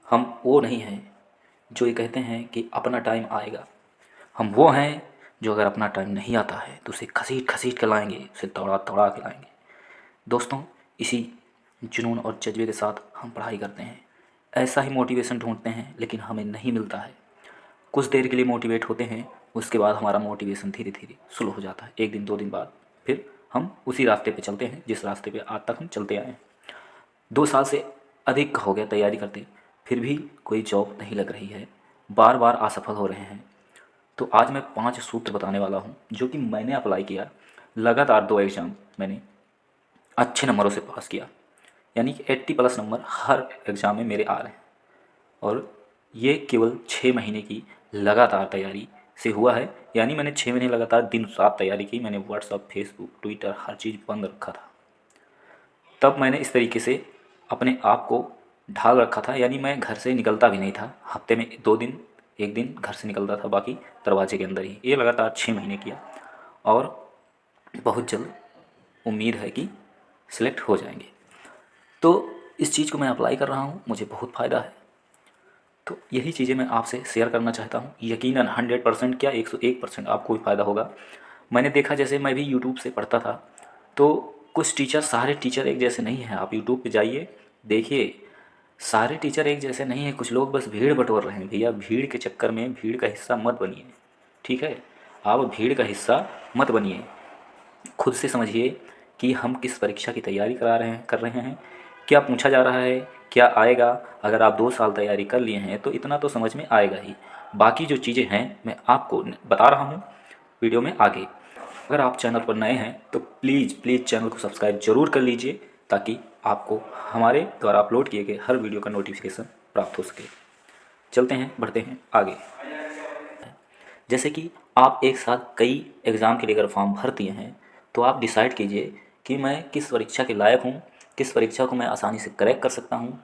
हम वो नहीं हैं जो ये कहते हैं कि अपना टाइम आएगा। हम वो हैं जो अगर अपना टाइम नहीं आता है तो उसे घसीट घसीट कर लाएंगे, उसे दौड़ा दौड़ा के लाएंगे। दोस्तों, इसी जुनून और जज्बे के साथ हम पढ़ाई करते हैं। ऐसा ही मोटिवेशन ढूंढते हैं लेकिन हमें नहीं मिलता है। कुछ देर के लिए मोटिवेट होते हैं, उसके बाद हमारा मोटिवेशन धीरे धीरे स्लो हो जाता है। एक दिन 2 दिन बाद फिर हम उसी रास्ते पे चलते हैं जिस रास्ते पे आज तक हम चलते आए हैं। 2 साल से अधिक हो गया तैयारी करते, फिर भी कोई जॉब नहीं लग रही है, बार बार असफल हो रहे हैं। तो आज मैं 5 सूत्र बताने वाला हूँ जो कि मैंने अप्लाई किया। लगातार 2 एग्ज़ाम मैंने अच्छे नंबरों से पास किया, यानी कि 80+ नंबर हर एग्ज़ाम में मेरे आ रहे हैं। और ये केवल 6 महीने की लगातार तैयारी से हुआ है। यानी मैंने 6 महीने लगातार दिन रात तैयारी की। मैंने व्हाट्सअप, फेसबुक, ट्विटर हर चीज़ बंद रखा था। तब मैंने इस तरीके से अपने आप को ढाल रखा था, यानी मैं घर से निकलता भी नहीं था। हफ्ते में 2 दिन, 1 दिन घर से निकलता था, बाकी दरवाजे के अंदर ही। ये लगातार 6 महीने किया और बहुत जल्द उम्मीद है कि सिलेक्ट हो जाएंगे। तो इस चीज़ को मैं अप्लाई कर रहा हूँ, मुझे बहुत फ़ायदा है। तो यही चीज़ें मैं आपसे शेयर करना चाहता हूँ। यकीनन 100% क्या 101% आपको भी फ़ायदा होगा। मैंने देखा, जैसे मैं भी यूट्यूब से पढ़ता था, तो कुछ टीचर, सारे टीचर एक जैसे नहीं हैं। आप यूट्यूब पे जाइए, देखिए, सारे टीचर एक जैसे नहीं हैं। कुछ लोग बस भीड़ बटोर रहे हैं। भैया, भीड़ के चक्कर में भीड़ का हिस्सा मत बनिए, ठीक है? आप भीड़ का हिस्सा मत बनिए। खुद से समझिए कि हम किस परीक्षा की तैयारी कर रहे हैं, क्या पूछा जा रहा है, क्या आएगा। अगर आप 2 साल तैयारी कर लिए हैं तो इतना तो समझ में आएगा ही। बाकी जो चीज़ें हैं मैं आपको बता रहा हूँ वीडियो में आगे। अगर आप चैनल पर नए हैं तो प्लीज़ प्लीज़ चैनल को सब्सक्राइब ज़रूर कर लीजिए, ताकि आपको हमारे द्वारा अपलोड किए गए हर वीडियो का नोटिफिकेशन प्राप्त हो सके। चलते हैं, बढ़ते हैं आगे। जैसे कि आप एक साथ कई एग्ज़ाम के लिए अगर फॉर्म भर दिए हैं, तो आप डिसाइड कीजिए कि मैं किस परीक्षा के लायक हूँ, किस परीक्षा को मैं आसानी से क्रैक कर सकता हूँ।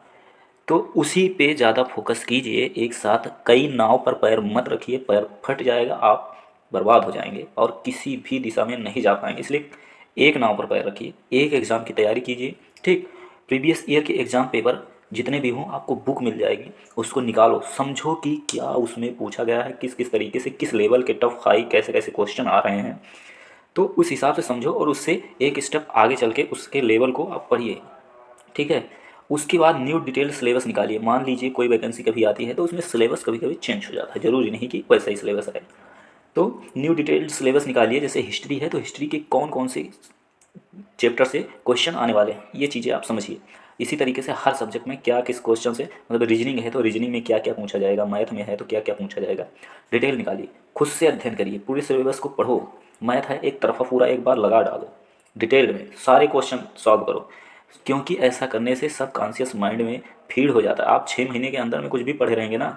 तो उसी पे ज़्यादा फोकस कीजिए। एक साथ कई नाव पर पैर मत रखिए, पैर फट जाएगा, आप बर्बाद हो जाएंगे और किसी भी दिशा में नहीं जा पाएंगे। इसलिए एक नाव पर पैर रखिए, एक एग्ज़ाम की तैयारी कीजिए। ठीक, प्रीवियस ईयर के एग्ज़ाम पेपर जितने भी हों, आपको बुक मिल जाएगी, उसको निकालो, समझो कि क्या उसमें पूछा गया है, किस किस तरीके से, किस लेवल के टफ हाई कैसे कैसे क्वेश्चन आ रहे हैं। तो उस हिसाब से समझो और उससे एक स्टेप आगे चल के उसके लेवल को आप पढ़िए, ठीक है? उसके बाद न्यू डिटेल सिलेबस निकालिए। मान लीजिए कोई वैकेंसी कभी आती है तो उसमें सिलेबस कभी कभी चेंज हो जाता है, ज़रूरी नहीं कि वैसा ही सिलेबस आए। तो न्यू डिटेल्ड सिलेबस निकालिए। जैसे हिस्ट्री है तो हिस्ट्री के कौन कौन से चैप्टर से क्वेश्चन आने वाले हैं, ये चीज़ें आप समझिए। इसी तरीके से हर सब्जेक्ट में क्या किस क्वेश्चन से, मतलब रीजनिंग है तो रीजनिंग में क्या क्या पूछा जाएगा, मैथ में है तो क्या क्या पूछा जाएगा, डिटेल निकालिए। खुद से अध्ययन करिए, पूरे सिलेबस को पढ़ो। मैथ है, एक तरफा पूरा एक बार लगा डालो, डिटेल में सारे क्वेश्चन सॉल्व करो। क्योंकि ऐसा करने से सब कॉन्शियस माइंड में फीड हो जाता है। आप 6 महीने के अंदर में कुछ भी पढ़े रहेंगे ना,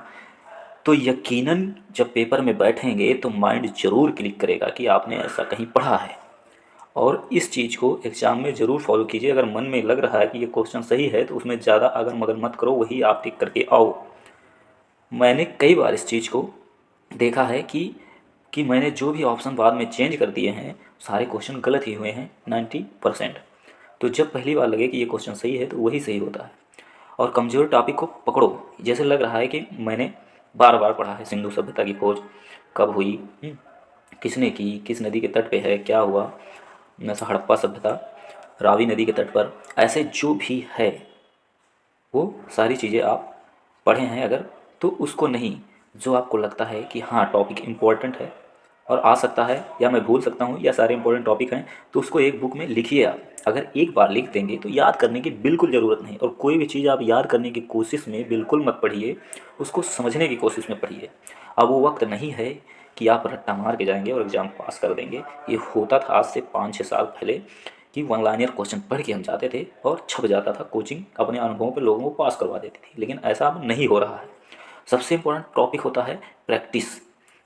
तो यकीनन जब पेपर में बैठेंगे तो माइंड ज़रूर क्लिक करेगा कि आपने ऐसा कहीं पढ़ा है। और इस चीज़ को एग्ज़ाम में ज़रूर फॉलो कीजिए। अगर मन में लग रहा है कि ये क्वेश्चन सही है तो उसमें ज़्यादा अगर मगर मत करो, वही आप टिक करके आओ। मैंने कई बार इस चीज़ को देखा है कि मैंने जो भी ऑप्शन बाद में चेंज कर दिए हैं, सारे क्वेश्चन गलत ही हुए हैं 90%। तो जब पहली बार लगे कि ये क्वेश्चन सही है तो वही सही होता है। और कमज़ोर टॉपिक को पकड़ो। जैसे लग रहा है कि मैंने बार बार पढ़ा है, सिंधु सभ्यता की खोज कब हुई, किसने की, किस नदी के तट पे है, क्या हुआ, जैसा हड़प्पा सभ्यता रावी नदी के तट पर, ऐसे जो भी है वो सारी चीज़ें आप पढ़े हैं अगर, तो उसको नहीं, जो आपको लगता है कि हाँ टॉपिक इम्पोर्टेंट है और आ सकता है या मैं भूल सकता हूँ या सारे इंपॉर्टेंट टॉपिक हैं, तो उसको एक बुक में लिखिए आप। अगर एक बार लिख देंगे तो याद करने की बिल्कुल ज़रूरत नहीं। और कोई भी चीज़ आप याद करने की कोशिश में बिल्कुल मत पढ़िए, उसको समझने की कोशिश में पढ़िए। अब वो वक्त नहीं है कि आप रट्टा मार के जाएंगे और एग्ज़ाम पास कर देंगे। ये होता था आज से 5-6 साल पहले कि वन लाइनर क्वेश्चन पढ़ के हम जाते थे और छप जाता था, कोचिंग अपने अनुभवों पे लोगों को पास करवा देती थी। लेकिन ऐसा अब नहीं हो रहा है। सबसे इम्पोर्टेंट टॉपिक होता है प्रैक्टिस।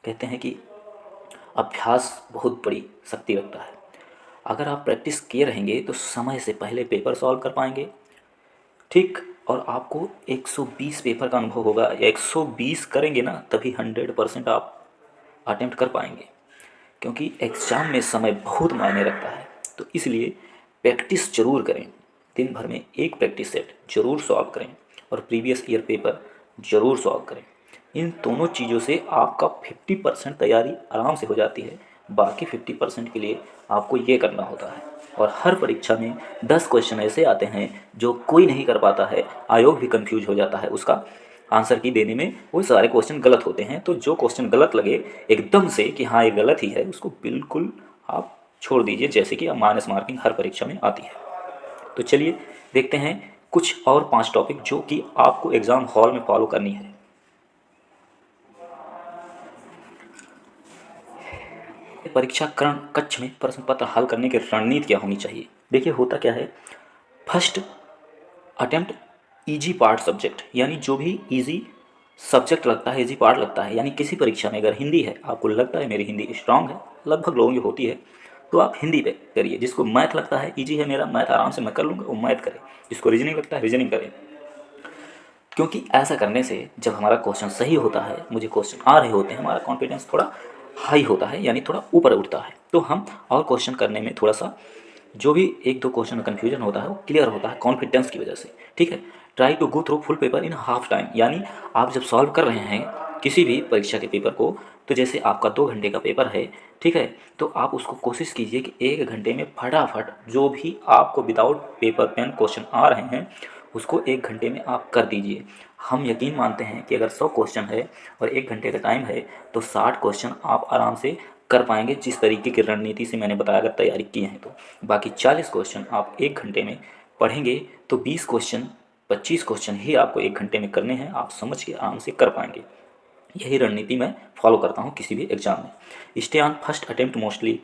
कहते हैं कि अभ्यास बहुत बड़ी शक्ति रखता है। अगर आप प्रैक्टिस किए रहेंगे तो समय से पहले पेपर सॉल्व कर पाएंगे, ठीक। और आपको 120 पेपर का अनुभव होगा, या 120 करेंगे ना तभी 100% आप अटेम्प्ट कर पाएंगे। क्योंकि एग्ज़ाम में समय बहुत मायने रखता है। तो इसलिए प्रैक्टिस ज़रूर करें। दिन भर में एक प्रैक्टिस सेट ज़रूर सॉल्व करें और प्रीवियस ईयर पेपर ज़रूर सॉल्व करें। इन दोनों चीज़ों से आपका 50% तैयारी आराम से हो जाती है। बाकी 50% के लिए आपको ये करना होता है। और हर परीक्षा में 10 क्वेश्चन ऐसे आते हैं जो कोई नहीं कर पाता है, आयोग भी कंफ्यूज हो जाता है उसका आंसर की देने में। वो सारे क्वेश्चन गलत होते हैं। तो जो क्वेश्चन गलत लगे एकदम से कि हाँ ये गलत ही है, उसको बिल्कुल आप छोड़ दीजिए, जैसे कि माइनस मार्किंग हर परीक्षा में आती है। तो चलिए देखते हैं कुछ और 5 टॉपिक जो कि आपको एग्ज़ाम हॉल में फॉलो करनी है। परीक्षाकरण कक्ष में प्रश्न पत्र हल करने की रणनीति क्या होनी चाहिए। देखिए होता क्या है, first attempt easy part subject, यानी जो भी इजी सब्जेक्ट लगता है, इजी पार्ट लगता है, यानी किसी परीक्षा में अगर हिंदी है, आपको लगता है मेरी हिंदी स्ट्रांग है, लगभग लोगों की होती है, तो आप हिंदी पे करिए। जिसको मैथ लगता है इजी है मेरा, मैथ आराम से मैं कर लूँगा, वो मैथ करे। जिसको रीजनिंग लगता है रीजनिंग करे। क्योंकि ऐसा करने से जब हमारा क्वेश्चन सही होता है, मुझे क्वेश्चन आ रहे होते हैं, हमारा कॉन्फिडेंस थोड़ा हाई होता है, यानी थोड़ा ऊपर उठता है। तो हम और क्वेश्चन करने में थोड़ा सा जो भी एक दो क्वेश्चन में कन्फ्यूजन होता है वो क्लियर होता है कॉन्फिडेंस की वजह से। ठीक है। Try to go through full paper in half time, यानी आप जब सॉल्व कर रहे हैं किसी भी परीक्षा के पेपर को, तो जैसे आपका 2 घंटे का पेपर है, ठीक है, तो आप उसको कोशिश कीजिए कि 1 घंटे में फटाफट जो भी आपको विदाउट पेपर पेन क्वेश्चन आ रहे हैं उसको 1 घंटे में आप कर दीजिए। हम यकीन मानते हैं कि अगर 100 क्वेश्चन है और 1 घंटे का टाइम है तो 60 क्वेश्चन आप आराम से कर पाएंगे, जिस तरीके की रणनीति से मैंने बताया अगर तैयारी की है तो। बाकी 40 क्वेश्चन आप 1 घंटे में पढ़ेंगे तो 20 क्वेश्चन 25 क्वेश्चन ही आपको 1 घंटे में करने हैं, आप समझ के आराम से कर पाएंगे। यही रणनीति मैं फॉलो करता हूँ किसी भी एग्ज़ाम में। Stay on first attempt mostly,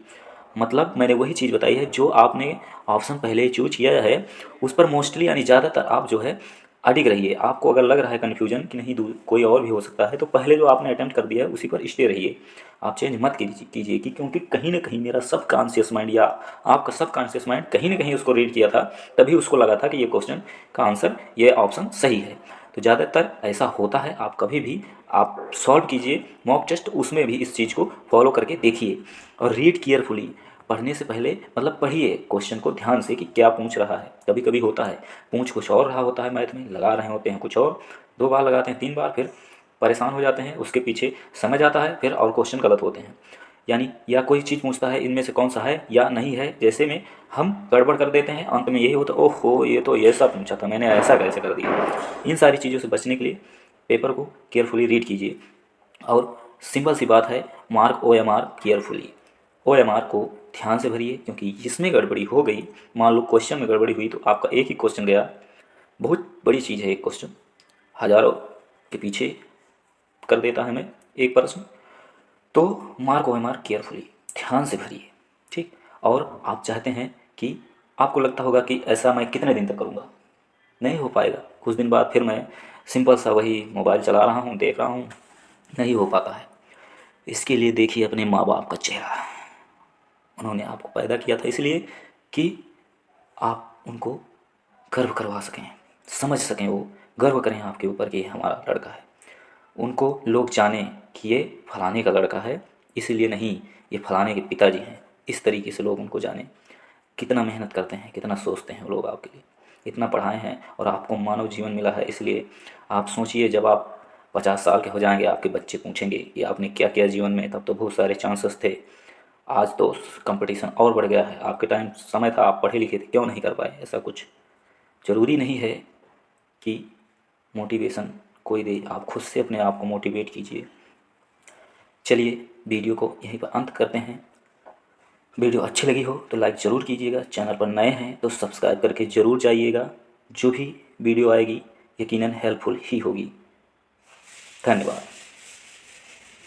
मतलब मैंने वही चीज़ बताई है जो आपने ऑप्शन पहले ही चूज किया है उस पर मोस्टली यानी ज़्यादातर आप जो है अडिग रहिए। आपको अगर लग रहा है कन्फ्यूजन कि नहीं कोई और भी हो सकता है, तो पहले जो आपने अटेम्प्ट कर दिया है उसी पर स्टे रहिए, आप चेंज मत कीजिए कि क्योंकि कहीं ना कहीं मेरा सब कॉन्शियस माइंड या आपका सब कॉन्शियस माइंड कहीं ना कहीं उसको रीड किया था, तभी उसको लगा था कि ये क्वेश्चन का आंसर ये ऑप्शन सही है। तो ज़्यादातर ऐसा होता है। आप कभी भी आप सॉल्व कीजिए मॉक टेस्ट, उसमें भी इस चीज़ को फॉलो करके देखिए। और रीड केयरफुली, पढ़ने से पहले मतलब पढ़िए क्वेश्चन को ध्यान से कि क्या पूछ रहा है। कभी कभी होता है पूछ कुछ और रहा होता है, मैथ में लगा रहे होते हैं कुछ और, 2 बार लगाते हैं 3 बार, फिर परेशान हो जाते हैं, उसके पीछे समझ आता है फिर और क्वेश्चन गलत होते हैं। यानी या कोई चीज़ पूछता है इनमें से कौन सा है या नहीं है, जैसे में हम गड़बड़ कर देते हैं, अंत में यही होता है ओहो ये तो ऐसा पूछा था मैंने, ऐसा कैसे कर दिया। इन सारी चीज़ों से बचने के लिए पेपर को केयरफुली रीड कीजिए। और सिंपल सी बात है, मार्क OMR केयरफुली, OMR को ध्यान से भरिए, क्योंकि इसमें गड़बड़ी हो गई, मान लो क्वेश्चन में गड़बड़ी हुई तो आपका एक ही क्वेश्चन गया। बहुत बड़ी चीज़ है एक क्वेश्चन, हज़ारों के पीछे कर देता है हमें एक प्रश्न। तो मार्क OMR केयरफुली ध्यान से भरिए। ठीक। और आप चाहते हैं कि आपको लगता होगा कि ऐसा मैं कितने दिन तक करूँगा, नहीं हो पाएगा। कुछ दिन बाद फिर मैं सिंपल सा वही मोबाइल चला रहा हूँ, देख रहा हूँ, नहीं हो पाता है। इसके लिए देखिए अपने माँ बाप का चेहरा, उन्होंने आपको पैदा किया था इसलिए कि आप उनको गर्व करवा सकें, समझ सकें, वो गर्व करें आपके ऊपर कि ये हमारा लड़का है। उनको लोग जाने कि ये फलाने का लड़का है, इसीलिए नहीं ये फलाने के पिताजी हैं, इस तरीके से लोग उनको जाने। कितना मेहनत करते हैं, कितना सोचते हैं लोग आपके लिए, इतना पढ़ाए हैं और आपको मानव जीवन मिला है। इसलिए आप सोचिए जब आप 50 साल के हो जाएंगे, आपके बच्चे पूछेंगे कि आपने क्या किया जीवन में, तब तो बहुत सारे चांसेस थे। आज तो कंपटीशन और बढ़ गया है, आपके टाइम समय था आप पढ़े लिखे थे, क्यों नहीं कर पाए। ऐसा कुछ ज़रूरी नहीं है कि मोटिवेशन कोई दे, आप खुद से अपने आप को मोटिवेट कीजिए। चलिए वीडियो को यहीं पर अंत करते हैं। वीडियो अच्छी लगी हो तो लाइक ज़रूर कीजिएगा, चैनल पर नए हैं तो सब्सक्राइब करके ज़रूर जाइएगा। जो भी वीडियो आएगी यकीनन हेल्पफुल ही होगी। धन्यवाद।